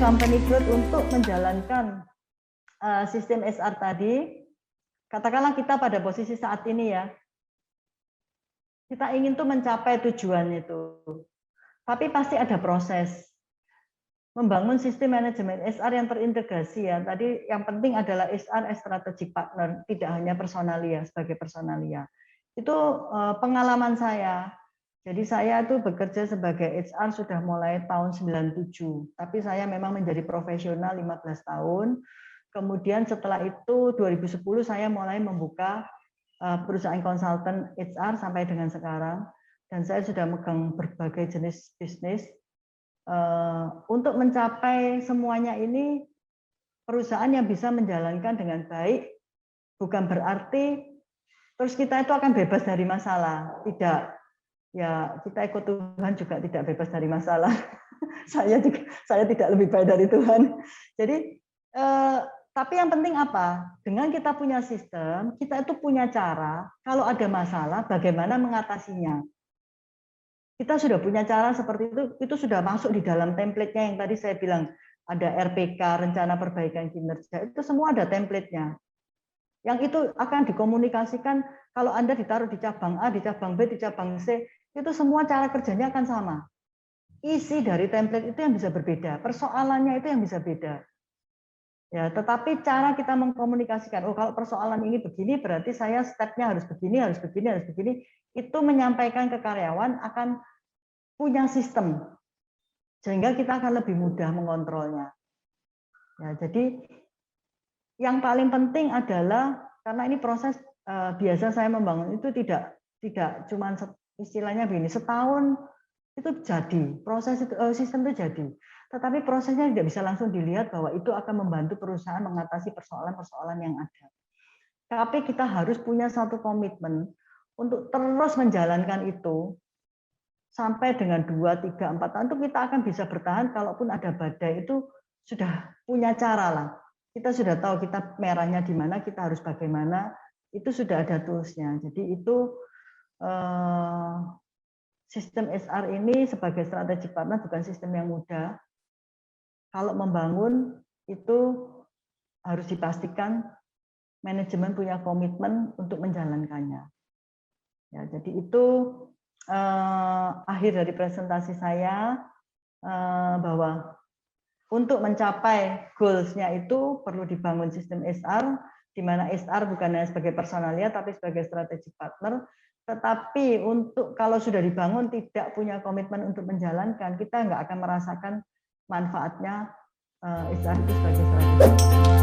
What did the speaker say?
company growth untuk menjalankan sistem SR tadi, katakanlah kita pada posisi saat ini ya, kita ingin tuh mencapai tujuan itu, tapi pasti ada proses. Membangun sistem manajemen SR yang terintegrasi ya, tadi yang penting adalah SR as strategic partner, tidak hanya personalia sebagai personalia. Itu pengalaman saya. Jadi saya itu bekerja sebagai HR sudah mulai tahun 97, tapi saya memang menjadi profesional 15 tahun. Kemudian setelah itu 2010 saya mulai membuka perusahaan konsultan HR sampai dengan sekarang. Dan saya sudah megang berbagai jenis bisnis. Untuk mencapai semuanya ini, perusahaan yang bisa menjalankan dengan baik, bukan berarti terus kita itu akan bebas dari masalah. Tidak. Ya, kita ikut Tuhan juga tidak bebas dari masalah. saya tidak lebih baik dari Tuhan. Jadi, tapi yang penting apa? Dengan kita punya sistem, kita itu punya cara. Kalau ada masalah, bagaimana mengatasinya? Kita sudah punya cara seperti itu sudah masuk di dalam template-nya yang tadi saya bilang. Ada RPK, rencana perbaikan kinerja, itu semua ada template-nya. Yang itu akan dikomunikasikan kalau Anda ditaruh di cabang A, di cabang B, di cabang C, itu semua cara kerjanya akan sama. Isi dari template itu yang bisa berbeda, persoalannya itu yang bisa beda. Ya, tetapi cara kita mengkomunikasikan, oh kalau persoalan ini begini, berarti saya step-nya harus begini, harus begini, harus begini, itu menyampaikan ke karyawan akan punya sistem, sehingga kita akan lebih mudah mengontrolnya. Ya, jadi yang paling penting adalah, karena ini proses biasa saya membangun itu tidak cuma istilahnya begini, setahun itu jadi, proses itu, sistem itu jadi. Tetapi prosesnya tidak bisa langsung dilihat bahwa itu akan membantu perusahaan mengatasi persoalan-persoalan yang ada. Tapi kita harus punya satu komitmen untuk terus menjalankan itu sampai dengan 2, 3, 4 tahun itu kita akan bisa bertahan. Kalaupun ada badai itu sudah punya cara lah. Kita sudah tahu kita merahnya di mana, kita harus bagaimana, itu sudah ada toolsnya. Jadi itu sistem SR ini sebagai strategic partner bukan sistem yang mudah. Kalau membangun itu harus dipastikan manajemen punya komitmen untuk menjalankannya. Ya, jadi itu akhir dari presentasi saya, bahwa untuk mencapai goals-nya itu perlu dibangun sistem SR, di mana SR bukan hanya sebagai personalia tapi sebagai strategic partner. Tetapi untuk kalau sudah dibangun tidak punya komitmen untuk menjalankan, kita nggak akan merasakan manfaatnya SR itu sebagai strategi.